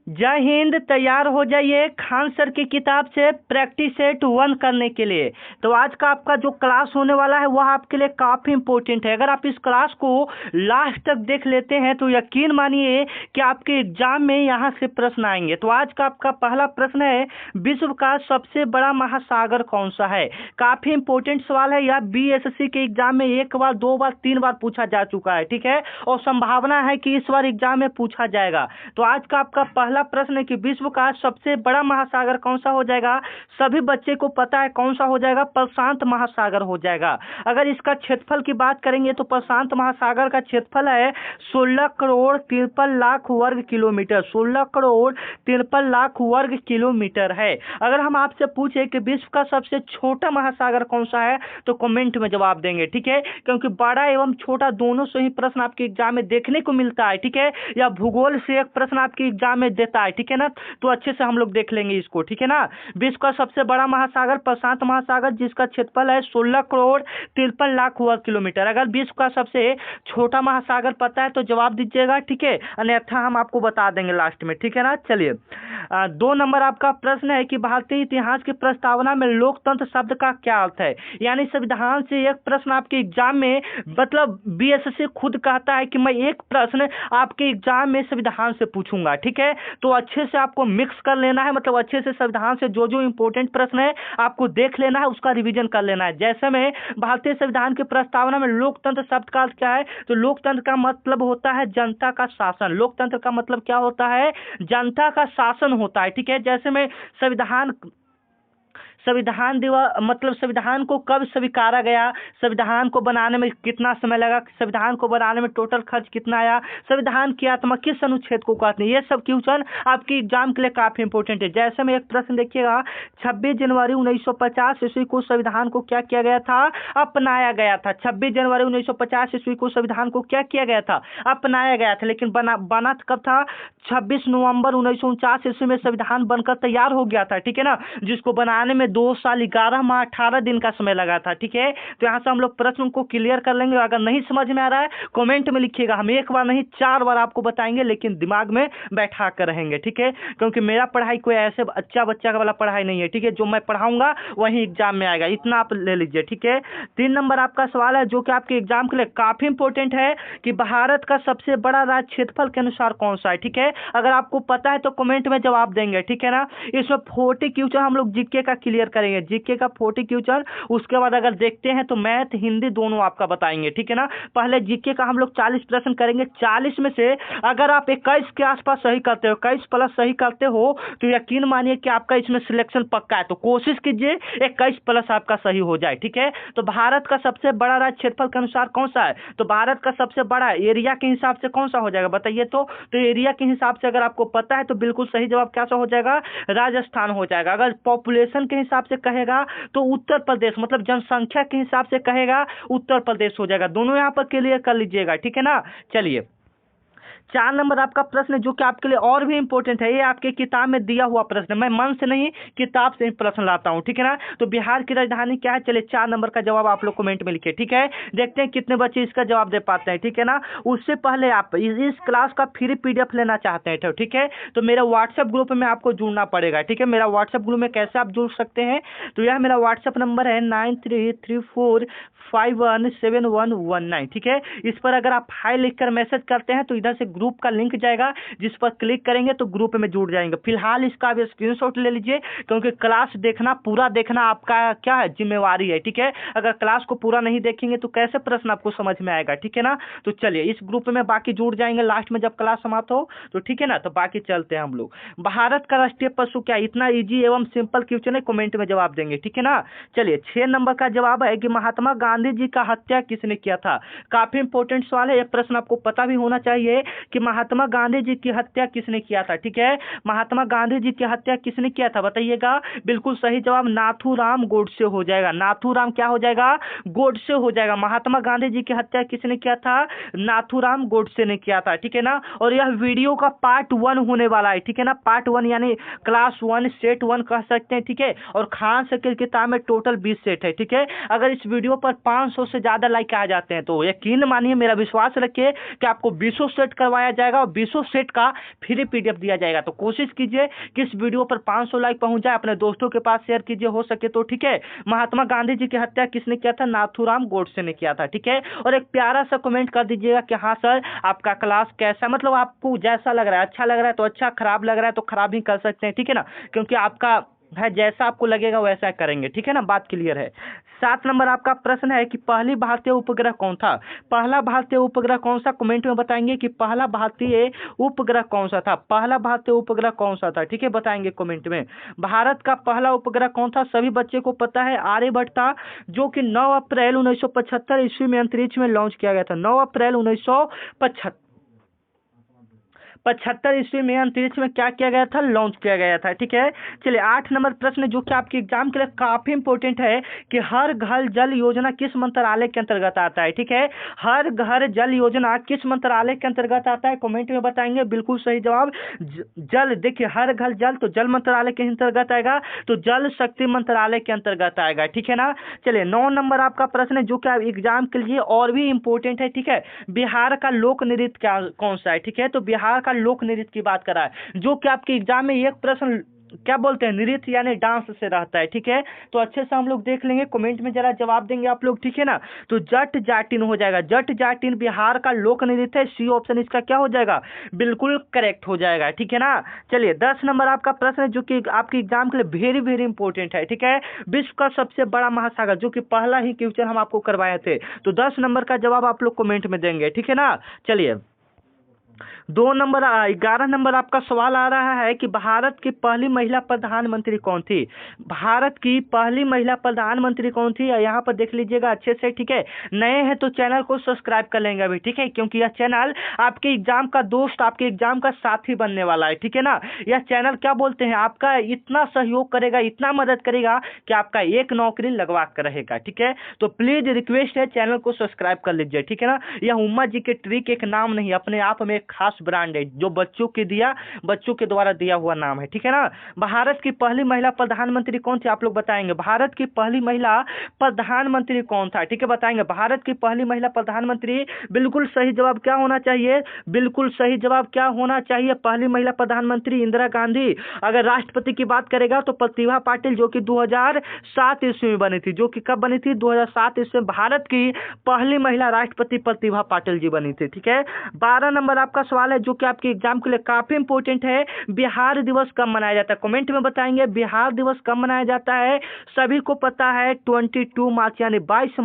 जय हिंद। तैयार हो जाइए खान सर की किताब से प्रैक्टिस सेट 1 करने के लिए। तो आज का आपका जो क्लास होने वाला है वह आपके लिए काफ़ी इंपॉर्टेंट है। अगर आप इस क्लास को लास्ट तक देख लेते हैं तो यकीन मानिए कि आपके एग्जाम में यहाँ से प्रश्न आएंगे। तो आज का आपका पहला प्रश्न है, विश्व का सबसे बड़ा महासागर कौन सा है। काफ़ी इंपॉर्टेंट सवाल है। यह बीएसएससी के एग्जाम में 1 बार 2 बार 3 बार पूछा जा चुका है, ठीक है, और संभावना है कि इस बार एग्जाम में पूछा जाएगा। तो आज का आपका पहला प्रश्न है कि विश्व का सबसे बड़ा महासागर कौन सा हो जाएगा। सभी बच्चे को पता है कौन सा हो जाएगा, प्रशांत महासागर हो जाएगा। अगर इसका क्षेत्रफल की बात करेंगे तो प्रशांत महासागर का क्षेत्रफल है 16 करोड़ 53 लाख वर्ग किलोमीटर। 16 करोड़ 53 लाख वर्ग किलोमीटर है। अगर हम आपसे पूछे कि विश्व का सबसे छोटा महासागर कौन सा है तो कमेंट में जवाब देंगे, ठीक है, क्योंकि बड़ा एवं छोटा दोनों से ही प्रश्न आपके एग्जाम में देखने को मिलता है, ठीक है, या भूगोल से एक प्रश्न आपके एग्जाम में देता है, ठीक है ना। तो अच्छे से हम लोग देख लेंगे इसको, ठीक है ना। विश्व का सबसे बड़ा महासागर प्रशांत महासागर, जिसका क्षेत्रफल है 16 करोड़ 53 लाख वर्ग किलोमीटर। अगर विश्व का सबसे छोटा महासागर पता है तो जवाब दीजिएगा, ठीक है, अन्यथा हम आपको बता देंगे लास्ट में, ठीक है ना। चलिए 2 नंबर आपका प्रश्न है कि भारतीय इतिहास की प्रस्तावना में लोकतंत्र शब्द का क्या अर्थ है। यानी संविधान से एक प्रश्न आपके एग्जाम में, मतलब बीएसएससी खुद कहता है कि मैं एक प्रश्न आपके एग्जाम में संविधान से पूछूंगा, ठीक है। तो अच्छे से आपको मिक्स कर लेना है, मतलब अच्छे से संविधान से जो जो इंपॉर्टेंट प्रश्न है आपको देख लेना है, उसका रिवीजन कर लेना है। जैसे में भारतीय संविधान की प्रस्तावना में लोकतंत्र शब्द का अर्थ क्या है, तो लोकतंत्र का मतलब होता है जनता का शासन। लोकतंत्र का मतलब क्या होता है, जनता का शासन होता है, ठीक है। जैसे में संविधान दिवस, मतलब संविधान को कब स्वीकारा गया, संविधान को बनाने में कितना समय लगा, संविधान को बनाने में टोटल खर्च कितना आया, संविधान की आत्मा किस अनुच्छेद को कहते हैं, ये सब क्वेश्चन आपकी एग्जाम के लिए काफी इंपॉर्टेंट है। जैसे में एक प्रश्न देखिएगा, 26 जनवरी 1950 ईस्वी को संविधान को क्या किया गया था, अपनाया गया था। 26 जनवरी 1950 ईस्वी को संविधान को क्या किया गया था, अपनाया गया था। लेकिन बना कब था, 26 नवंबर 1949 ईस्वी में संविधान बनकर तैयार हो गया था, ठीक है ना, जिसको बनाने में 2 साल 11 माह 18 दिन का समय लगा था, ठीक है। तो यहाँ से हम लोग प्रश्न को क्लियर कर लेंगे। अगर नहीं समझ में आ रहा है कमेंट में लिखिएगा, हम 1 बार नहीं 4 बार आपको बताएंगे, लेकिन दिमाग में बैठा कर रहेंगे, ठीक है, क्योंकि मेरा पढ़ाई कोई ऐसे अच्छा बच्चा का वाला पढ़ाई नहीं है, ठीक है। जो मैं पढ़ाऊंगा वही एग्जाम में आएगा, इतना आप ले लीजिए, ठीक है। 3 नंबर आपका सवाल है जो कि आपके एग्जाम के लिए काफी इंपॉर्टेंट है कि भारत का सबसे बड़ा राज्य क्षेत्रफल के अनुसार कौन सा है, ठीक है। अगर आपको पता है तो कमेंट में जवाब देंगे, ठीक है ना। इसमें 40 क्वेश्चन हम लोग जीके का क्लियर करेंगे, जीके का 40 क्वेश्चन। उसके बाद अगर देखते हैं तो मैथ हिंदी दोनों आपका बताएंगे, ठीक है ना। पहले जीके का हम लोग 40 प्रश्न करेंगे। 40 में से अगर आप 21 के आसपास सही करते हो, 21 प्लस सही करते हो तो यकीन मानिए कि आपका इसमें सिलेक्शन पक्का है। तो कोशिश कीजिए 21 प्लस आपका सही हो जाए, ठीक है। तो भारत का सबसे बड़ा राज्य क्षेत्रफल के अनुसार कौन सा है, तो भारत का सबसे बड़ा एरिया के हिसाब से कौन सा हो जाएगा बताइए। तो एरिया के हिसाब से अगर आपको पता है तो बिल्कुल सही जवाब क्या सा हो जाएगा, राजस्थान हो जाएगा। अगर पॉपुलेशन के हिसाब से कहेगा तो उत्तर प्रदेश, मतलब जनसंख्या के हिसाब से कहेगा उत्तर प्रदेश हो जाएगा। दोनों यहाँ पर क्लियर कर लीजिएगा, ठीक है ना। चलिए 4 नंबर आपका प्रश्न जो कि आपके लिए और भी इंपॉर्टेंट है, ये आपके किताब में दिया हुआ प्रश्न, मैं मन से नहीं किताब से ही प्रश्न लाता हूं, ठीक है ना। तो बिहार की राजधानी क्या है, चलिए 4 नंबर का जवाब आप लोग कमेंट में लिखिए, ठीक है। देखते हैं कितने बच्चे इसका जवाब दे पाते हैं, ठीक है ना। उससे पहले आप इस क्लास का फ्री पीडीएफ लेना चाहते हैं, ठीक है, तो मेरा व्हाट्सएप ग्रुप में आपको जुड़ना पड़ेगा, ठीक है। मेरा व्हाट्सएप ग्रुप में कैसे आप जुड़ सकते हैं, तो यह मेरा व्हाट्सएप नंबर है 9334517119, ठीक है। इस पर अगर आप हाई लिखकर मैसेज करते हैं तो इधर से ग्रुप का लिंक जाएगा, जिस पर क्लिक करेंगे तो ग्रुप में जुड़ जाएंगे। फिलहाल इसका भी स्क्रीनशॉट ले लीजिए, क्योंकि क्लास देखना, पूरा देखना आपका क्या है, जिम्मेवारी है, ठीक है। अगर क्लास को पूरा नहीं देखेंगे तो कैसे प्रश्न आपको समझ में आएगा, ठीक है ना। तो चलिए इस ग्रुप में बाकी जुड़ जाएंगे लास्ट में जब क्लास समाप्त हो तो, ठीक है ना। तो बाकी चलते हैं हम लोग। भारत का राष्ट्रीय पशु क्या, इतना इजी एवं सिंपल क्वेश्चन है, कमेंट में जवाब देंगे, ठीक है ना। चलिए 6 नंबर का जवाब है कि महात्मा गांधी जी का हत्या किसने किया था। काफी इंपॉर्टेंट सवाल है, यह प्रश्न आपको पता भी होना चाहिए कि महात्मा गांधी जी की हत्या किसने किया था, ठीक है। महात्मा गांधी जी की हत्या किसने किया था बताइएगा। बिल्कुल सही जवाब नाथूराम गोडसे हो जाएगा। नाथूराम क्या हो जाएगा, गोडसे हो जाएगा। महात्मा गांधी जी की हत्या किसने किया था, नाथूराम गोडसे ने किया था, ठीक है ना। और यह वीडियो का पार्ट 1 होने वाला है, ठीक है ना। पार्ट 1 यानी क्लास 1 सेट 1 कह सकते हैं, ठीक है। और खान सर की किताब में टोटल 20 सेट है, ठीक है। अगर इस वीडियो पर 500 से ज्यादा लाइक आ जाते हैं तो यकीन मानिए, मेरा विश्वास रखिए कि आपको 20 सेट करवाया करवाया जाएगा और 20 सेट का फ्री PDF दिया जाएगा। तो कोशिश कीजिए कि इस वीडियो पर 500 लाइक पहुंच जाए, अपने दोस्तों के पास शेयर कीजिए हो सके तो, ठीक है। महात्मा गांधी जी की हत्या किसने किया था? नाथूराम गोडसे ने किया था, ठीक है। और एक प्यारा सा कमेंट कर दीजिएगा कि हाँ सर आपका क्लास कैसा, मतलब आपको जैसा लग रहा है, अच्छा लग रहा है तो अच्छा, खराब लग रहा है तो खराब ही कर सकते हैं, ठीक है ना, क्योंकि आपका है जैसा आपको लगेगा वैसा करेंगे, ठीक है ना, बात क्लियर है। 7 नंबर आपका प्रश्न है कि पहली भारतीय उपग्रह कौन था? पहला भारतीय उपग्रह कौन सा? कमेंट में बताएंगे कि पहला भारतीय उपग्रह कौन सा था, पहला भारतीय उपग्रह कौन सा था, ठीक है, बताएंगे कमेंट में। भारत का पहला उपग्रह कौन था? सभी बच्चे को पता है, आर्यभट्ट था, जो कि 9 अप्रैल 1975 ईस्वी में अंतरिक्ष में लॉन्च किया गया था। 9 अप्रैल 1975 ईस्वी में अंतरिक्ष में क्या किया गया था? लॉन्च किया गया था, ठीक है। चलिए 8 नंबर प्रश्न जो कि आपके एग्जाम के लिए काफी इंपॉर्टेंट है कि हर घर जल योजना किस मंत्रालय के अंतर्गत आता है, ठीक है। हर घर जल योजना किस मंत्रालय के अंतर्गत आता है? कमेंट में बताएंगे। बिल्कुल सही जवाब जल, देखिए हर घर जल तो जल मंत्रालय के अंतर्गत आएगा, तो जल शक्ति मंत्रालय के अंतर्गत आएगा, ठीक है ना। चलिए 9 नंबर आपका प्रश्न है जो कि एग्जाम के लिए और भी इंपॉर्टेंट है, ठीक है। बिहार का लोक नृत्य क्या कौन सा है, ठीक है। तो बिहार का लोक नृत्य की बात कर रहा है, जो कि आपके एग्जाम में एक प्रश्न क्या बोलते हैं, नृत्य यानी डांस से रहता है, ठीक है। तो अच्छे से हम लोग देख लेंगे, कमेंट में जरा जवाब देंगे आप लोग, ठीक है ना। तो जट जाटिन हो जाएगा, जट जाटिन बिहार का लोक नृत्य है, सी ऑप्शन इसका क्या हो जाएगा? बिल्कुल करेक्ट हो जाएगा, ठीक है ना। चलिए 10 नंबर आपका प्रश्न है जो कि आपके एग्जाम के लिए वेरी वेरी इंपॉर्टेंट है, ठीक है। विश्व का सबसे बड़ा महासागर, जो कि पहला ही क्वेश्चन हम आपको करवाए थे, तो 10 नंबर का जवाब आप लोग कमेंट में देंगे, ठीक है ना। चलिए 11 नंबर आपका सवाल आ रहा है कि भारत की पहली महिला प्रधानमंत्री कौन थी? भारत की पहली महिला प्रधानमंत्री कौन थी? यहाँ पर देख लीजिएगा अच्छे से, ठीक है। नए हैं तो चैनल को सब्सक्राइब कर लेंगे अभी, ठीक है, क्योंकि यह चैनल आपके एग्जाम का दोस्त, आपके एग्जाम का साथी बनने वाला है, ठीक है ना। यह चैनल क्या बोलते हैं, आपका इतना सहयोग करेगा, इतना मदद करेगा कि आपका एक नौकरी लगवा कर रहेगा, ठीक है। तो प्लीज रिक्वेस्ट है चैनल को सब्सक्राइब कर लीजिए, ठीक है ना। यह उम्मा जी के ट्रिक एक नाम नहीं, अपने आप में एक खास ब्रांड है जो बच्चों के द्वारा दिया हुआ नाम है, ठीक है ना। भारत की पहली महिला प्रधानमंत्री कौन थी? आप लोग बताएंगे भारत की पहली महिला प्रधानमंत्री कौन था, ठीक है, बताएंगे। भारत की पहली महिला प्रधानमंत्री, बिल्कुल सही जवाब क्या होना चाहिए? बिल्कुल सही जवाब क्या होना चाहिए? पहली महिला प्रधानमंत्री इंदिरा गांधी। अगर राष्ट्रपति की बात करेगा तो प्रतिभा पाटिल, जो कि 2007 ईस्वी में बनी थी, जो कि कब बनी थी? 2007 ईस्वी में भारत की पहली महिला राष्ट्रपति प्रतिभा पाटिल जी बनी थी, ठीक है। 12 नंबर आपका सवाल है जो कि आपके एग्जाम के लिए काफी इंपॉर्टेंट है, बिहार दिवस कब मनाया जाता है? कमेंट में बताएंगे बिहार दिवस कब मनाया जाता है। सभी को पता है 22 मार्च यानी 22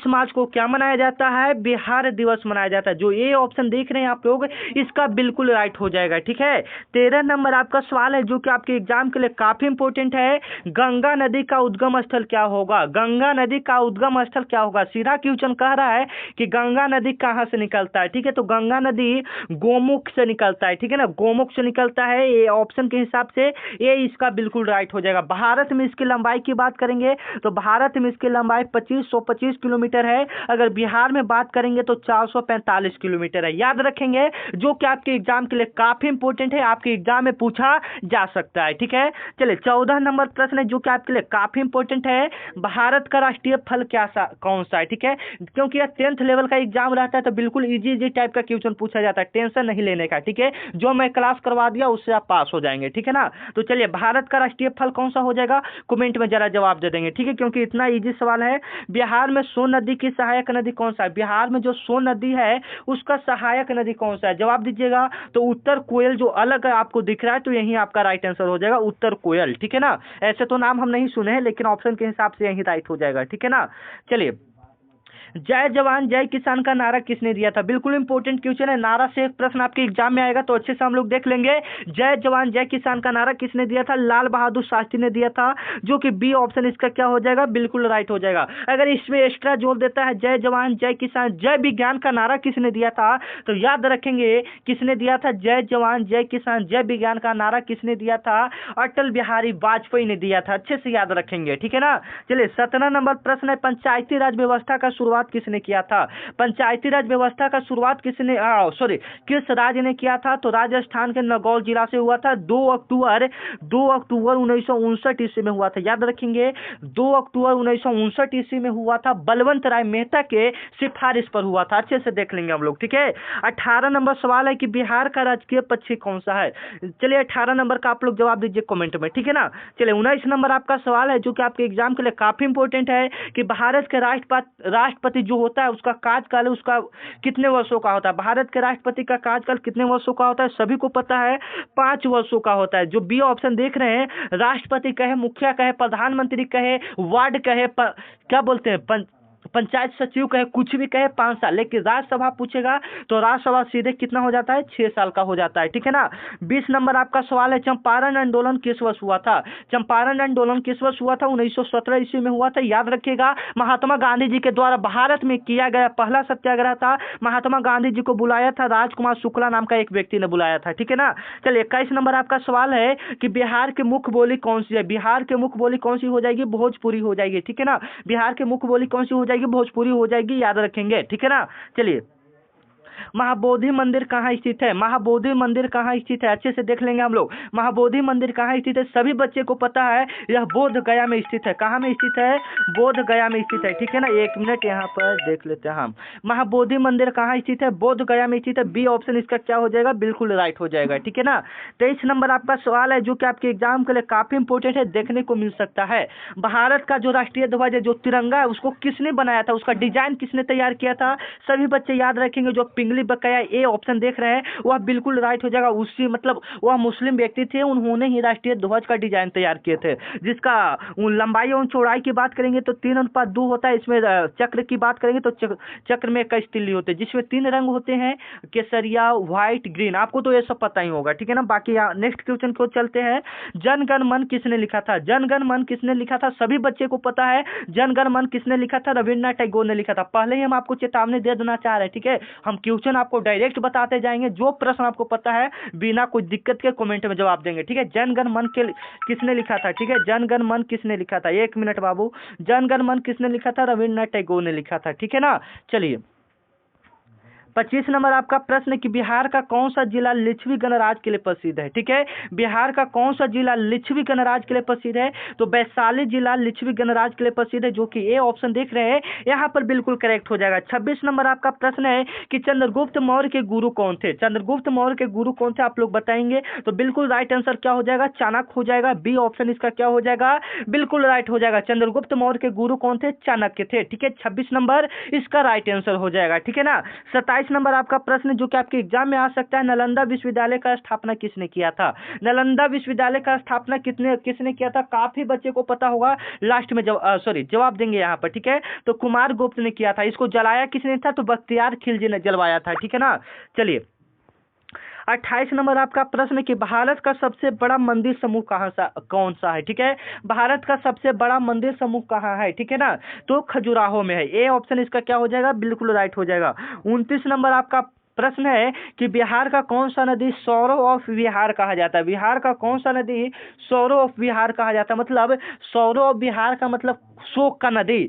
मार्च को क्या मनाया जाता है? बिहार दिवस मनाया जाता है। जो ये ऑप्शन देख रहे हैं आप लोग, इसका बिल्कुल राइट हो जाएगा, ठीक है। 13 नंबर आपका सवाल है जो कि आपके एग्जाम के लिए काफी इंपॉर्टेंट है, गंगा नदी का उद्गम स्थल क्या होगा? गंगा नदी का उद्गम स्थल क्या होगा? सीधा क्वेश्चन कह रहा है कि गंगा नदी कहां से निकलता है, ठीक है। तो गंगा नदी गोमुख से निकलता है, ठीक है ना, गोमुख से निकलता है। ये ऑप्शन के हिसाब से ये इसका बिल्कुल राइट हो जाएगा। भारत में इसकी लंबाई की बात करेंगे तो भारत में इसकी लंबाई 2525 किलोमीटर है। अगर बिहार में बात करेंगे तो 445 किलोमीटर है। याद रखेंगे, जो कि आपके एग्जाम के लिए काफी इंपॉर्टेंट है, आपके एग्जाम में पूछा जा सकता है, ठीक है। चलिए 14 नंबर प्रश्न है जो कि आपके लिए काफी इंपॉर्टेंट है, भारत का राष्ट्रीय फल कौन सा है, ठीक है। क्योंकि यह 10th लेवल का एग्जाम रहता है तो बिल्कुल इजी टाइप का क्वेश्चन पूछा जाता है, टेंशन नहीं लेने का, ठीक है। जो मैं क्लास करवा दिया उससे आप पास हो जाएंगे, ठीक है ना। तो चलिए भारत का राष्ट्रीय फल कौन सा हो जाएगा? कमेंट में जरा जवाब दे देंगे, ठीक है, क्योंकि इतना इजी सवाल है। बिहार में सोन नदी की सहायक नदी कौन सा है? बिहार में जो सोन नदी है उसका सहायक नदी कौन सा है? जवाब दीजिएगा। तो उत्तर कोयल जो अलग आपको दिख रहा है तो यही आपका राइट आंसर हो जाएगा, उत्तर कोयल, ठीक है ना। ऐसे तो नाम हम नहीं सुने हैं लेकिन ऑप्शन के हिसाब से यही राइट हो जाएगा, ठीक है ना। चलिए जय जवान जय किसान का नारा किसने दिया था? बिल्कुल इंपॉर्टेंट क्वेश्चन है, नारा से एक प्रश्न आपके एग्जाम में आएगा तो अच्छे से हम लोग देख लेंगे। जय जवान जय किसान का नारा किसने दिया था? लाल बहादुर शास्त्री ने दिया था, जो कि बी ऑप्शन इसका क्या हो जाएगा? बिल्कुल राइट हो जाएगा। अगर इसमें एक्स्ट्रा जोड़ देता है जय जवान जय किसान जय विज्ञान का नारा किसने दिया था, तो याद रखेंगे किसने दिया था? जय जवान जय किसान जय विज्ञान का नारा किसने दिया था? अटल बिहारी वाजपेयी ने दिया था, अच्छे से याद रखेंगे, ठीक है ना। चलिए 17 नंबर प्रश्न है, पंचायती राज व्यवस्था का शुरुआत शुरुआत किसने किया था? पंचायती राज व्यवस्था का शुरुआत किसने किस राज्य ने किया था? तो राजस्थान के नागौर जिला से हुआ था। 2 अक्टूबर 1959 ईस्वी में हुआ था। याद रखेंगे, 2 अक्टूबर 1959 ईस्वी में हुआ था। बलवंत राय मेहता के सिफारिश पर हुआ था। अच्छे से देख लेंगे हम लोग, ठीक है। 18 नंबर सवाल है कि बिहार का राजकीय पक्षी कौन सा है? चलिए 18 नंबर का आप लोग जवाब दीजिए कमेंट में, ठीक है ना। चलिए 19 नंबर आपका सवाल है जो कि आपके एग्जाम के लिए काफी इंपॉर्टेंट है कि भारत के राष्ट्रपति जो होता है उसका कार्यकाल उसका कितने वर्षों का होता है? भारत के राष्ट्रपति का कार्यकाल कितने वर्षों का होता है? सभी को पता है 5 वर्षों का होता है। जो बी ऑप्शन देख रहे हैं, राष्ट्रपति कहे, मुखिया कहे, प्रधानमंत्री कहे, वार्ड कहे, क्या बोलते हैं, पंचायत सचिव कहे, कुछ भी कहे, 5 साल। लेकिन राज्यसभा पूछेगा तो राज्यसभा सीधे कितना हो जाता है? 6 साल का हो जाता है, ठीक है ना। 20 नंबर आपका सवाल है, चंपारण आंदोलन किस वर्ष हुआ था? चंपारण आंदोलन किस वर्ष हुआ था? 1917 ईस्वी में हुआ था। याद रखिएगा, महात्मा गांधी जी के द्वारा भारत में किया गया पहला सत्याग्रह था। महात्मा गांधी जी को बुलाया था राजकुमार शुक्ला नाम का एक व्यक्ति ने बुलाया था, ठीक है ना। चलिए 21 नंबर आपका सवाल है कि बिहार की मुख्य बोली कौन सी है? बिहार की मुख्य बोली कौन सी हो जाएगी? भोजपुरी हो जाएगी, ठीक है ना। बिहार की मुख्य बोली कौन सी हो जाएगी? भोजपुरी हो जाएगी, याद रखेंगे, ठीक है ना। चलिए महाबोधि मंदिर कहाँ स्थित है? महाबोधि मंदिर कहाँ स्थित है? अच्छे से देख लेंगे हम लोग। महाबोधि मंदिर कहाँ स्थित है? सभी बच्चे को पता है, यह बोध गया में स्थित है। कहाँ में स्थित है? बोध गया में स्थित है, ठीक है ना। 1 मिनट यहाँ पर देख लेते हैं हम। महाबोधि मंदिर कहाँ स्थित है? बोध गया में स्थित है। बी ऑप्शन इसका क्या हो जाएगा? बिल्कुल राइट हो जाएगा, ठीक है ना। 23 नंबर आपका सवाल है जो कि आपके एग्जाम के लिए काफी इंपोर्टेंट है, देखने को मिल सकता है। भारत का जो राष्ट्रीय ध्वज है, जो तिरंगा है, उसको किसने बनाया था? उसका डिजाइन किसने तैयार किया था? सभी बच्चे याद रखेंगे। जो पिंगली बकाया ए ऑप्शन देख रहे हैं वह बिल्कुल राइट हो जाएगा। उसी मतलब वह मुस्लिम व्यक्ति थे, उन्होंने ही राष्ट्रीय ध्वज का डिजाइन तैयार किए थे, जिसका लंबाई और चौड़ाई की बात करेंगे तो 3:2 होता है। इसमें चक्र की बात करेंगे तो चक्र में 21 तिल्ली होते हैं, जिसमें 3 रंग होते हैं, केसरिया, व्हाइट, ग्रीन। आपको तो ये सब पता ही होगा, ठीक है ना। बाकी नेक्स्ट क्वेश्चन को चलते हैं। जनगण मन किसने लिखा था? जनगण मन किसने लिखा था? सभी बच्चे को पता है जनगण मन किसने लिखा था? रविन्द्रनाथ टैगोर ने लिखा था। पहले ही हम आपको चेतावनी दे देना चाह रहे हैं, ठीक है। हम क्वेश्चन आपको डायरेक्ट बताते जाएंगे, जो प्रश्न आपको पता है बिना कोई दिक्कत के कमेंट में जवाब देंगे, ठीक है। जनगण मन के किसने लिखा था? ठीक है, जनगण मन किसने लिखा था? 1 मिनट बाबू। जनगण मन किसने लिखा था? रविन्द्रनाथ टैगोर ने लिखा था, ठीक है ना। चलिए 25 नंबर आपका प्रश्न कि बिहार का कौन सा जिला लिच्छवी गणराज्य के लिए प्रसिद्ध है? ठीक है, बिहार का कौन सा जिला लिच्छवी गणराज्य के लिए प्रसिद्ध है? तो वैशाली जिला लिच्छवी गणराज्य के लिए प्रसिद्ध है, जो कि ए ऑप्शन देख रहे हैं यहाँ पर बिल्कुल करेक्ट हो जाएगा। 26 नंबर आपका प्रश्न है कि चंद्रगुप्त मौर्य के गुरु कौन थे? चंद्रगुप्त मौर्य के गुरु कौन थे आप लोग बताएंगे? तो बिल्कुल राइट आंसर क्या हो जाएगा? चाणक्य हो जाएगा। बी ऑप्शन इसका क्या हो जाएगा? बिल्कुल राइट हो जाएगा। चंद्रगुप्त मौर्य के गुरु कौन थे? चाणक्य थे, ठीक है। 26 नंबर इसका राइट आंसर हो जाएगा, ठीक है ना। 27 नंबर आपका प्रश्न जो कि आपके एग्जाम में आ सकता है, नालंदा विश्वविद्यालय का स्थापना किसने किया था? नालंदा विश्वविद्यालय का स्थापना किसने किया था? काफी बच्चे को पता होगा, लास्ट में जवाब देंगे यहाँ पर, ठीक है। तो कुमार गुप्त ने किया था। इसको जलाया किसने था? तो बख्तियार खिलजी ने जलवाया था, ठीक है ना। चलिए 28 नंबर आपका प्रश्न कि भारत का सबसे बड़ा मंदिर समूह कौन सा है? ठीक है, भारत का सबसे बड़ा मंदिर समूह कहाँ है? ठीक है ना, तो खजुराहो में है। ए ऑप्शन इसका क्या हो जाएगा? बिल्कुल राइट हो जाएगा। 29 नंबर आपका प्रश्न है कि बिहार का कौन सा नदी सौरव ऑफ बिहार कहा जाता है? बिहार का कौन सा नदी सौरव ऑफ बिहार कहा जाता है? मतलब सौरव ऑफ बिहार का मतलब शोक का नदी,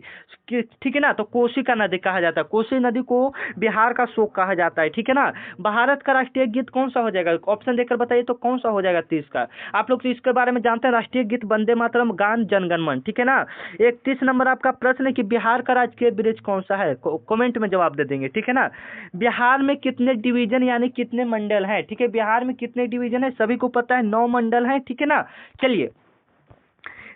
ठीक है ना। तो कोसी का नदी कहा जाता है। कोसी नदी को बिहार का शोक कहा जाता है, ठीक है ना। भारत का राष्ट्रीय गीत कौन सा हो जाएगा? ऑप्शन देकर बताइए तो कौन सा हो जाएगा 30 का? आप लोग तो इसके बारे में जानते हैं, राष्ट्रीय गीत वंदे मातरम, गान जनगण मन, ठीक है ना। 31 नंबर आपका प्रश्न है कि बिहार का राजकीय ब्रिज कौन सा है? कमेंट में जवाब दे देंगे, ठीक है ना। बिहार में कितने डिवीजन यानी कितने मंडल हैं? ठीक है, बिहार में कितने डिवीजन है? सभी को पता है 9 मंडल हैं, ठीक है ना। चलिए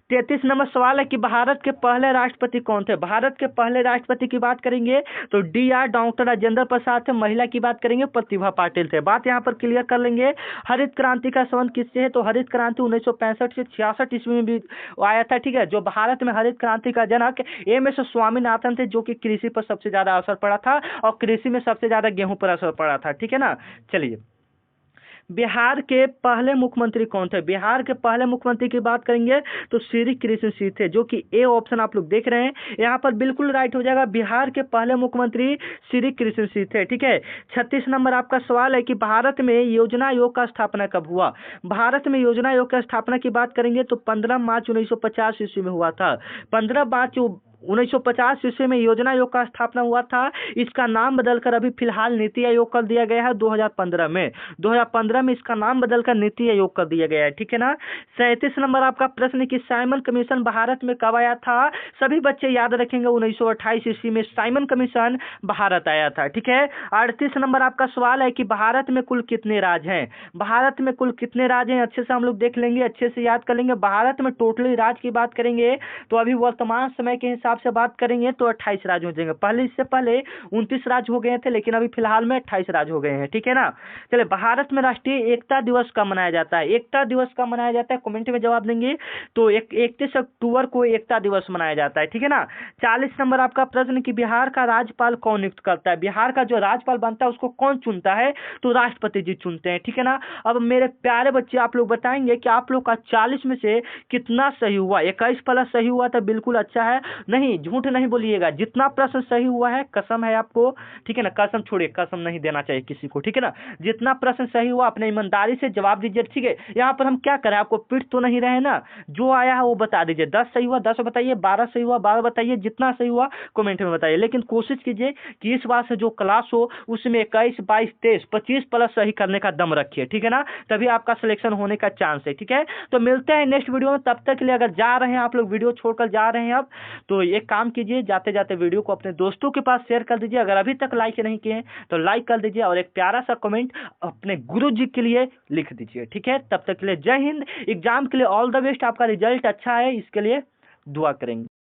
33 नंबर सवाल है कि भारत के पहले राष्ट्रपति कौन थे? भारत के पहले राष्ट्रपति की बात करेंगे तो DR डॉक्टर राजेंद्र प्रसाद थे। महिला की बात करेंगे प्रतिभा पाटिल थे। बात यहाँ पर क्लियर कर लेंगे। हरित क्रांति का संबंध किससे है? तो हरित क्रांति 1965 से 66 ईस्वी में भी आया था, ठीक है। जो भारत में हरित क्रांति का जनक MS स्वामीनाथन थे, जो कि कृषि पर सबसे ज्यादा असर पड़ा था और कृषि में सबसे ज्यादा गेहूं पर असर पड़ा था, ठीक है ना। चलिए बिहार के पहले मुख्यमंत्री कौन थे? बिहार के पहले मुख्यमंत्री की बात करेंगे तो श्री कृष्ण सिंह थे, जो कि ए ऑप्शन आप लोग देख रहे हैं यहाँ पर बिल्कुल राइट हो जाएगा। बिहार के पहले मुख्यमंत्री श्री कृष्ण सिंह थे, ठीक है। 36 नंबर आपका सवाल है कि भारत में योजना आयोग का स्थापना कब हुआ? भारत में योजना आयोग का स्थापना की बात करेंगे तो 15 मार्च 1950 ईस्वी में हुआ था। 15 1950 ईस्वी में योजना आयोग का स्थापना हुआ था। इसका नाम बदलकर अभी फिलहाल नीति आयोग कर दिया गया है 2015 में। 2015 में इसका नाम बदलकर नीति आयोग कर दिया गया है, ठीक है ना। 37 नंबर आपका प्रश्न कि साइमन कमीशन भारत में कब आया था। सभी बच्चे याद रखेंगे 1928 ईस्वी में साइमन कमीशन भारत आया था, ठीक है। 38 नंबर आपका सवाल है कि भारत में कुल कितने राज्य हैं। भारत में कुल कितने राज्य हैं, अच्छे से हम लोग देख लेंगे, अच्छे से याद कर लेंगे। भारत में टोटली राज्य की बात करेंगे तो अभी वर्तमान समय के हिसाब से बात करेंगे तो 28 राज्य हो जाएंगे। पहले इससे पहले 29 राज्य हो गए थे, लेकिन अभी फिलहाल में 28 राज्य हो गए हैं, ठीक है ना। चलिए, भारत में राष्ट्रीय एकता दिवस कब मनाया जाता है। एकता दिवस कब मनाया जाता है, कमेंट में जवाब देंगे। तो 31 अक्टूबर को एकता दिवस मनाया जाता है, ठीक है ना। 40 नंबर आपका प्रश्न कि बिहार का राज्यपाल कौन नियुक्त करता है। बिहार का जो राज्यपाल बनता है उसको कौन चुनता है, तो राष्ट्रपति जी चुनते हैं, ठीक है ना। अब मेरे प्यारे बच्चे, आप लोग बताएंगे कि आप लोग का 40 में से कितना सही हुआ। 21 प्लस सही हुआ तो बिल्कुल अच्छा है, नहीं झूठ नहीं बोलिएगा। जितना प्रश्न सही हुआ है, कसम है आपको, ठीक है ना। कसम छोड़िए, कसम नहीं देना चाहिए किसी को, ठीक है ना। जितना प्रश्न सही हुआ अपने ईमानदारी से जवाब दीजिए, ठीक है। यहाँ पर हम क्या करें, आपको पीट तो नहीं रहे ना, जो आया है वो बता दीजिए। 10 सही हुआ 10 बताइए, 12 सही हुआ 12 बताइए, जितना सही हुआ कमेंट में बताइए। लेकिन कोशिश कीजिए कि इस बार से जो क्लास हो उसमें 21, 22, 23, 25 प्लस सही करने का दम रखिए, ठीक है ना। तभी आपका सिलेक्शन होने का चांस है, ठीक है। तो मिलते हैं नेक्स्ट वीडियो में, तब तक के लिए अगर जा रहे हैं आप लोग, वीडियो छोड़कर जा रहे हैं अब, तो एक काम कीजिए, जाते जाते वीडियो को अपने दोस्तों के पास शेयर कर दीजिए। अगर अभी तक लाइक नहीं किए हैं तो लाइक कर दीजिए और एक प्यारा सा कमेंट अपने गुरु जी के लिए लिख दीजिए, ठीक है। तब तक के लिए जय हिंद। एग्जाम के लिए ऑल द बेस्ट। आपका रिजल्ट अच्छा है, इसके लिए दुआ करेंगे।